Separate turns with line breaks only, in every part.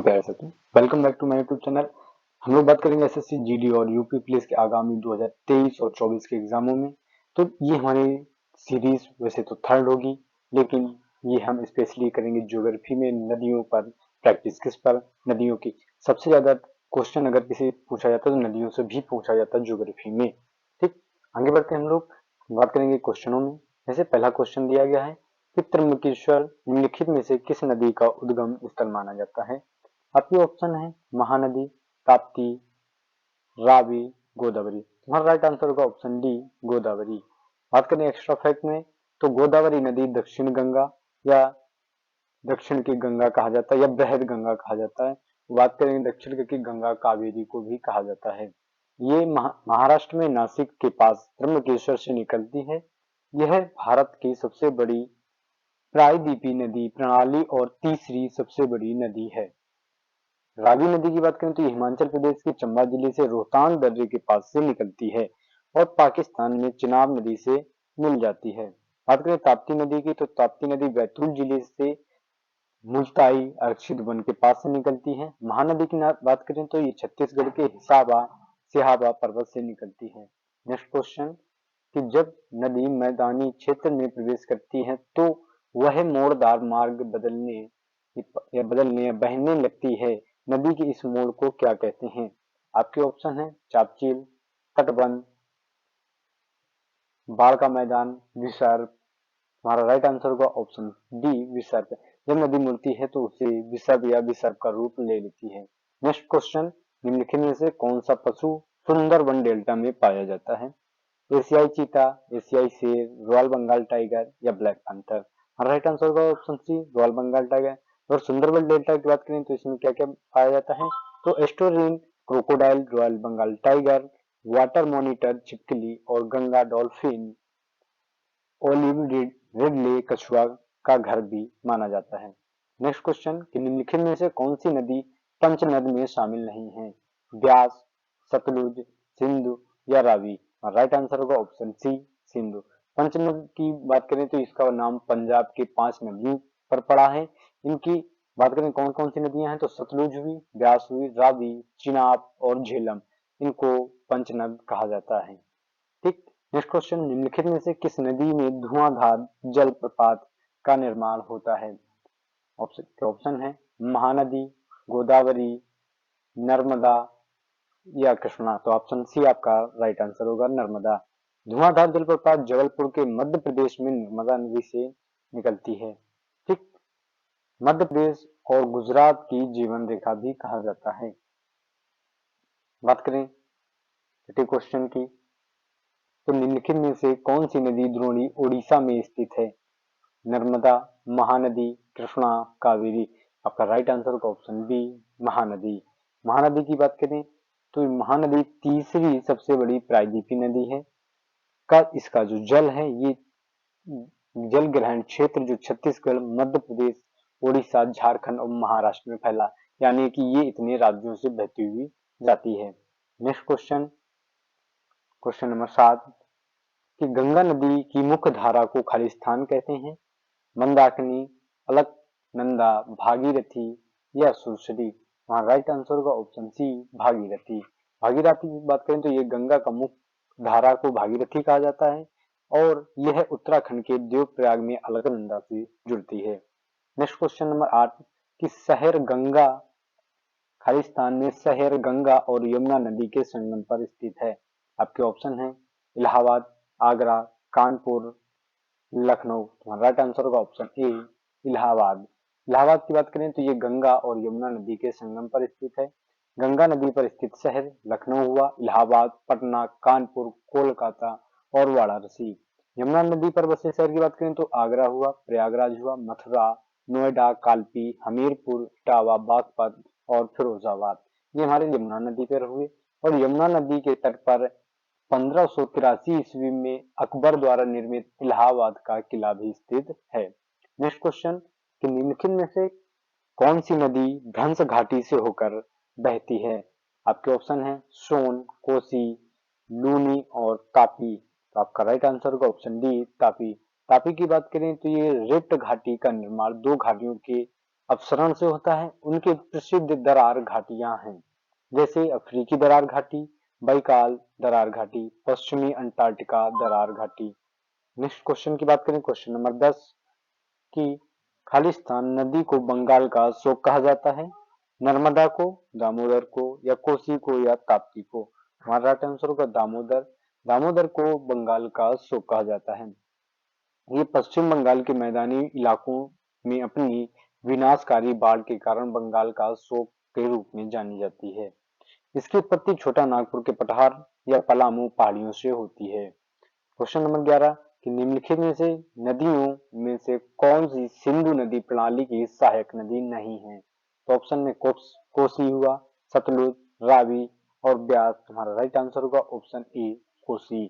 Morning प्यारे साथियों, welcome back to my YouTube channel. हम लोग बात करेंगे एसएससी जीडी और यूपी पुलिस के आगामी 2023 और 24 के एग्जामों में। तो ये हमारी सीरीज वैसे तो थर्ड होगी, लेकिन ये हम स्पेशली करेंगे ज्योग्राफी में नदियों पर प्रैक्टिस। किस पर? नदियों की। सबसे ज्यादा क्वेश्चन अगर किसी पूछा जाता है तो नदियों से भी पूछा जाता है ज्योग्राफी में। ठीक, आगे बढ़ते हैं हम लोग बात करेंगे क्वेश्चनों में। जैसे पहला क्वेश्चन दिया गया है कि त्र्यंबकेश्वर निम्नलिखित में से किस नदी का उद्गम स्थल माना जाता है? आपके ऑप्शन है महानदी, ताप्ती, रावी, गोदावरी। तुम्हारा राइट आंसर होगा ऑप्शन डी, गोदावरी। बात करें एक्स्ट्रा फैक्ट में, तो गोदावरी नदी दक्षिण गंगा या दक्षिण की गंगा कहा जाता है या बृहद गंगा कहा जाता है। बात करेंगे दक्षिण की गंगा कावेरी को भी कहा जाता है। ये महाराष्ट्र में नासिक के पास त्र्यंबकेश्वर से निकलती है। यह भारत की सबसे बड़ी प्रायद्वीपीय नदी प्रणाली और तीसरी सबसे बड़ी नदी है। रावी नदी की बात करें तो ये हिमाचल प्रदेश के चंबा जिले से रोहतांग दर्रे के पास से निकलती है और पाकिस्तान में चिनाब नदी से मिल जाती है। बात करें ताप्ती नदी की, तो ताप्ती नदी बैतूल जिले से मुल्ताई अरक्षित वन के पास से निकलती है। महानदी की बात करें तो ये छत्तीसगढ़ के हिसाबा सिहाबा पर्वत से निकलती है। नेक्स्ट क्वेश्चन कि जब नदी मैदानी क्षेत्र में प्रवेश करती है तो वह मोड़दार मार्ग बदलने या बहने लगती है। नदी के इस मोड़ को क्या कहते हैं? आपके ऑप्शन है चापचील, तटबंध, बाढ़ का मैदान, विसर्प। हमारा राइट आंसर होगा ऑप्शन डी, विसर्प। जब नदी मुड़ती है तो उसे विसर्प या विसर्प का रूप ले लेती है। नेक्स्ट क्वेश्चन, निम्नलिखित में से कौन सा पशु सुंदरबन डेल्टा में पाया जाता है? एशियाई चीता, एशियाई शेर, रॉयल बंगाल टाइगर या ब्लैक पैंथर। राइट आंसर होगा option C, royal Bengal tiger. और सुंदरबन डेल्टा की बात करें तो इसमें क्या क्या पाया जाता है? तो estuarine, crocodile, royal Bengal tiger, water monitor छिपकली और गंगा डॉल्फिन, ओलिव रिडले कछुआ का घर भी माना जाता है। नेक्स्ट क्वेश्चन कि निम्नलिखित में से कौन सी नदी पंचनद में शामिल नहीं है? ब्यास, सतलुज, सिंधु या रावी। राइट आंसर होगा ऑप्शन सी, सिंधु। पंचनद की बात करें तो इसका नाम पंजाब की 5 नदियों पर पड़ा है। इनकी बात करें कौन कौन सी नदियां हैं, तो सतलुज हुई, ब्यास हुई, रावी, चिनाब और झेलम। इनको पंचनद कहा जाता है। ठीक, नेक्स्ट क्वेश्चन, निम्नलिखित में से किस नदी में धुआंधार जलप्रपात का निर्माण होता है? ऑप्शन है महानदी, गोदावरी, नर्मदा या कृष्णा। तो ऑप्शन सी आपका राइट आंसर होगा, नर्मदा। धुआंधार जलप्रपात जबलपुर के मध्य प्रदेश में नर्मदा नदी से निकलती है। ठीक, मध्य प्रदेश और गुजरात की जीवन रेखा भी कहा जाता है। बात करें छठे क्वेश्चन की, तो निम्नलिखित में से कौन सी नदी द्रोणी ओडिशा में स्थित है? नर्मदा, महानदी, कृष्णा, कावेरी। आपका राइट आंसर होगा ऑप्शन बी, महानदी। महानदी की बात करें तो महानदी तीसरी सबसे बड़ी प्रायद्वीपीय नदी है। इसका जो जल है ये जल ग्रहण क्षेत्र जो छत्तीसगढ़, मध्य प्रदेश, उड़ीसा, झारखंड और महाराष्ट्र में फैला, यानी कि ये इतने राज्यों से बहती हुई जाती है। नेक्स्ट क्वेश्चन, क्वेश्चन नंबर 7 कि गंगा नदी की मुख्य धारा को खालिस्तान कहते हैं? मंदाकिनी, अलकनंदा, भागीरथी या सुरसरी। वहां राइट आंसर होगा ऑप्शन सी, भागीरथी। भागीरथी की बात करें तो ये गंगा का मुख्य धारा को भागीरथी कहा जाता है और यह उत्तराखंड के देवप्रयाग में अलकनंदा से जुड़ती है। नेक्स्ट क्वेश्चन नंबर 8 कि शहर गंगा खालिस्तान में शहर गंगा और यमुना नदी के संगम पर स्थित है। आपके ऑप्शन है इलाहाबाद, आगरा, कानपुर, लखनऊ। राइट आंसर होगा ऑप्शन ए, इलाहाबाद। इलाहाबाद की बात करें तो ये गंगा और यमुना नदी के संगम पर स्थित है। गंगा नदी पर स्थित शहर लखनऊ हुआ, इलाहाबाद, पटना, कानपुर, कोलकाता और वाराणसी। यमुना नदी पर बसे शहर की बात करें तो आगरा हुआ, प्रयागराज हुआ, मथुरा, नोएडा, कालपी, हमीरपुर, इटावा, बागपत और फिरोजाबाद। ये हमारे यमुना नदी पर हुए। और यमुना नदी के तट पर 1583 ईस्वी में अकबर द्वारा निर्मित इलाहाबाद का किला भी स्थित है। नेक्स्ट क्वेश्चन कि निम्नलिखित में से कौन सी नदी भ्रंश घाटी से होकर बहती है? आपके ऑप्शन है सोन, कोसी, लूनी और तापी। तो आपका राइट आंसर होगा ऑप्शन डी, तापी। तापी की बात करें तो ये रिफ्ट घाटी का निर्माण दो घाटियों के अपसरण से होता है। उनकी प्रसिद्ध दरार घाटियां हैं, जैसे अफ्रीकी दरार घाटी, बैकाल दरार घाटी, पश्चिमी अंटार्कटिका दरार घाटी। नेक्स्ट क्वेश्चन की बात करें, क्वेश्चन नंबर 10 की खालिस्तान नदी को बंगाल का शोक कहा जाता है। नर्मदा को, दामोदर को, या कोसी को, या ताप्ती को। हमारा राइट आंसर होगा दामोदर। दामोदर को बंगाल का शोक कहा जाता है। ये पश्चिम बंगाल के मैदानी इलाकों में अपनी विनाशकारी बाढ़ के कारण बंगाल का शोक के रूप में जानी जाती है। इसकी उत्पत्ति छोटा नागपुर के पठार या पलामू पहाड़ियों से होती है। क्वेश्चन नंबर 11 कि निम्नलिखित में से नदियों में से कौन सी सिंधु नदी प्रणाली की सहायक नदी नहीं है। तो ऑप्शन में कोसी हुआ, सतलुज, रावी और ब्यास। हमारा राइट आंसर होगा ऑप्शन ए कोसी।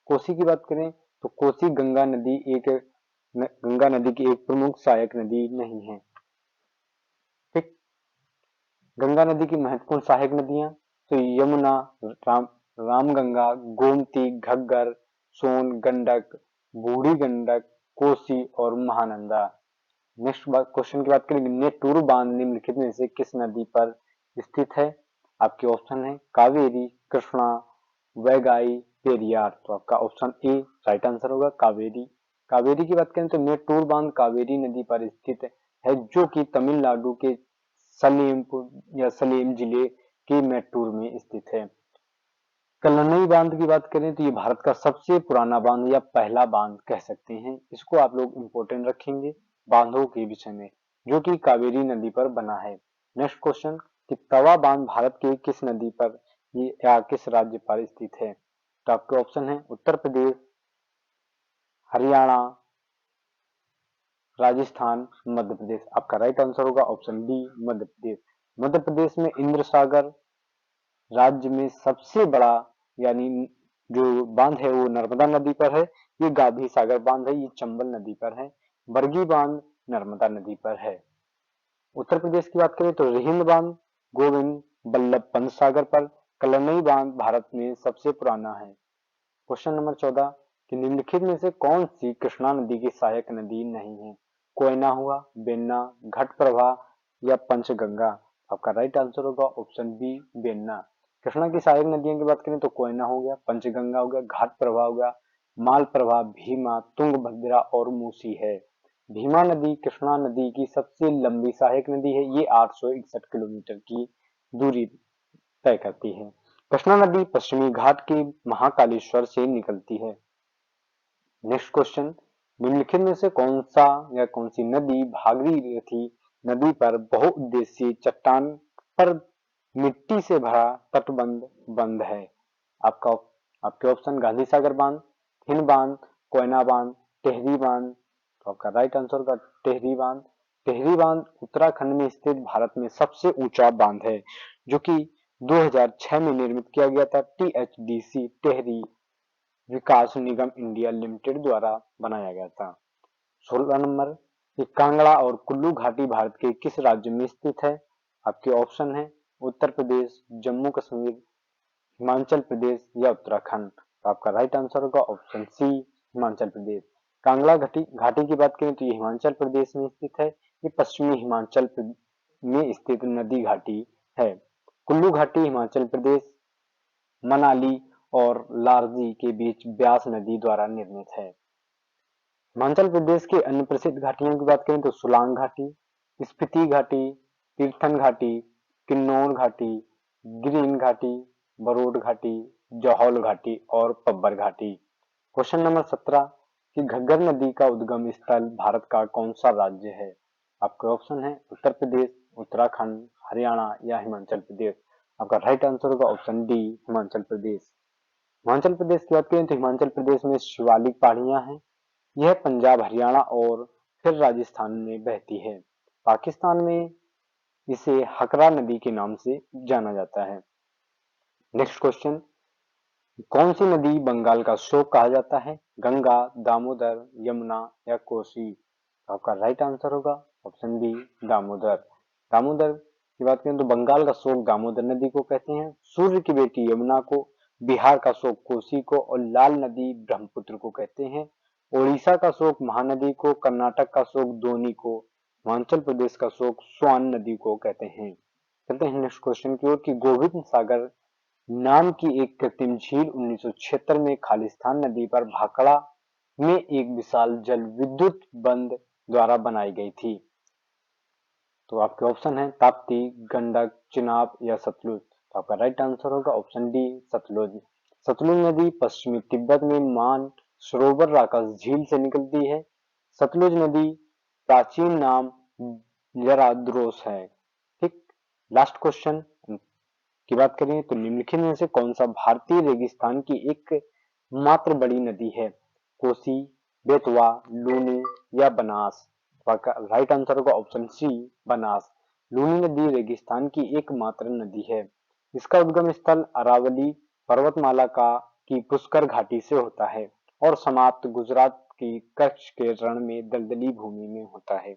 कोसी की बात करें तो कोसी गंगा नदी की एक प्रमुख सहायक नदी नहीं है। ठीक, गंगा नदी की महत्वपूर्ण सहायक नदियां तो यमुना, राम रामगंगा, गोमती, घग्गर, सोन, गंडक, बूढ़ी गंडक, कोसी और महानंदा। नेक्स्ट क्वेश्चन की बात करेंगे, नेटूर बांध निम्नलिखित में से किस नदी पर स्थित है। आपके ऑप्शन है कावेरी, कृष्णा, वैगाई, पेरियार। तो आपका ऑप्शन ए राइट आंसर होगा कावेरी। कावेरी की बात करें तो नेटूर बांध कावेरी नदी पर स्थित है, जो कि तमिलनाडु के सलेम जिले के मैटूर में स्थित है। कल्लनई बांध की बात करें तो ये भारत का सबसे पुराना बांध या पहला बांध कह सकते हैं। इसको आप लोग इंपोर्टेंट रखेंगे बांधों के विषय में, जो कि कावेरी नदी पर बना है। नेक्स्ट क्वेश्चन कि तवा बांध भारत के किस नदी पर या किस राज्य पर स्थित है। तो आपके ऑप्शन है उत्तर प्रदेश, हरियाणा, राजस्थान, मध्य प्रदेश। आपका राइट आंसर होगा ऑप्शन डी मध्य प्रदेश। मध्य प्रदेश में इंद्र सागर राज्य में सबसे बड़ा यानी जो बांध है वो नर्मदा नदी पर है। ये गांधी सागर बांध है, ये चंबल नदी पर है। बरगी बांध नर्मदा नदी पर है। उत्तर प्रदेश की बात करें तो रिहिंद बांध गोविंद बल्लभ पंत सागर पर। कलनई बांध भारत में सबसे पुराना है। क्वेश्चन नंबर 14 कि निम्नलिखित में से कौन सी कृष्णा नदी की सहायक नदी नहीं है। कोयना हुआ, बेन्ना, घटप्रभा या पंचगंगा। आपका राइट आंसर होगा ऑप्शन बी बेन्ना। कृष्णा की सहायक नदियों की बात करें तो कोयना हो गया, पंचगंगा हो गया, घाटप्रभा हो गया, मालप्रभा, भीमा, तुंगभद्रा और मूसी है। भीमा नदी कृष्णा नदी की सबसे लंबी सहायक नदी है। ये 861 किलोमीटर की दूरी तय करती है। कृष्णा नदी पश्चिमी घाट के महाकालेश्वर से निकलती है। नेक्स्ट क्वेश्चन निम्नलिखित में से कौन सा या कौन सी नदी भागीरथी नदी पर बहुउद्देशीय चट्टान पर मिट्टी से भरा तटबंध बंद है। आपका आपके ऑप्शन गांधी सागर बांध, हिंद बांध, कोयना बांध, टेहरी बांध। तो आपका राइट आंसर होगा टेहरी बांध। टेहरी बांध उत्तराखंड में स्थित भारत में सबसे ऊंचा बांध है, जो कि 2006 में निर्मित किया गया था। THDC टेहरी विकास निगम इंडिया लिमिटेड द्वारा बनाया गया था। 16 नंबर ये कांगड़ा और कुल्लू घाटी भारत के किस राज्य में स्थित है। आपके ऑप्शन है उत्तर प्रदेश, जम्मू कश्मीर, हिमाचल प्रदेश या उत्तराखंड। तो आपका राइट आंसर होगा ऑप्शन सी हिमाचल प्रदेश। कांगड़ा घाटी की बात करें तो ये हिमाचल प्रदेश में स्थित है। ये पश्चिमी हिमाचल में स्थित नदी घाटी है। कुल्लू घाटी हिमाचल प्रदेश, मनाली और लारजी के बीच ब्यास नदी द्वारा निर्मित है। हिमाचल प्रदेश के अन्य प्रसिद्ध घाटियों की बात करें तो सुलांग घाटी, स्पीति घाटी, तीर्थन घाटी, किन्नौर घाटी, गिरिन घाटी, बरोड घाटी, जौहल घाटी और पब्बर घाटी। क्वेश्चन नंबर 17 कि घग्गर नदी का उद्गम स्थल भारत का कौन सा राज्य है। आपके ऑप्शन है उत्तर प्रदेश, उत्तराखंड, हरियाणा या हिमाचल प्रदेश। आपका राइट आंसर होगा ऑप्शन डी हिमाचल प्रदेश। हिमाचल प्रदेश की बात करें तो हिमाचल प्रदेश में शिवालिक पहाड़ियां हैं। यह पंजाब, हरियाणा और फिर राजस्थान में बहती है। पाकिस्तान में इसे हकरा नदी के नाम से जाना जाता है। नेक्स्ट क्वेश्चन कौन सी नदी बंगाल का शोक कहा जाता है। गंगा, दामोदर, यमुना या कोसी। तो आपका राइट आंसर होगा ऑप्शन बी दामोदर। दामोदर की बात करें तो बंगाल का शोक दामोदर नदी को कहते हैं, सूर्य की बेटी यमुना को, बिहार का शोक कोसी को और लाल नदी ब्रह्मपुत्र को कहते हैं। उड़ीसा का शोक महानदी को, कर्नाटक का शोक दोनी को, हिमाचल प्रदेश का शोक स्वान नदी को कहते हैं। चलते हैं नेक्स्ट क्वेश्चन की ओर कि गोविंद सागर नाम की एक कृत्रिम झील 1976 में खालिस्तान नदी पर भाखड़ा में एक विशाल जल विद्युत बंद द्वारा बनाई गई थी। तो आपके ऑप्शन है ताप्ती, गंडक, चिनाब या सतलुज। तो आपका राइट आंसर होगा ऑप्शन डी, सतलुज। सतलुज नदी पश्चिमी तिब्बत में मान सरोवर राकस झील से निकलती है। सतलुज नदी प्राचीन नाम यराद्रोस है। ठीक। लास्ट क्वेश्चन की बात करें तो निम्नलिखित में से कौन सा भारतीय रेगिस्तान की एक मात्र बड़ी नदी है? कोसी, बेतवा, लूनी या बनास। आपका राइट आंसर होगा ऑप्शन सी, बनास। लूनी नदी रेगिस्तान की एकमात्र नदी है। इसका उद्गम स्थल अरावली पर्वतमाला का की पुष्कर घाटी से होता है और समाप्त गुजरात की कच्छ के रण में दलदली भूमि में होता है।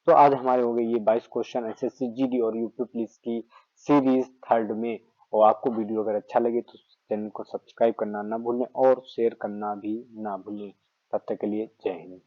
तो आज हमारे हो गए ये 22 क्वेश्चन एसएससी जीडी और यूपी पुलिस की सीरीज थर्ड में। और आपको वीडियो अगर अच्छा लगे तो चैनल को सब्सक्राइब करना ना भूलें और शेयर करना भी ना भूलें। तब तक के लिए जय हिंद।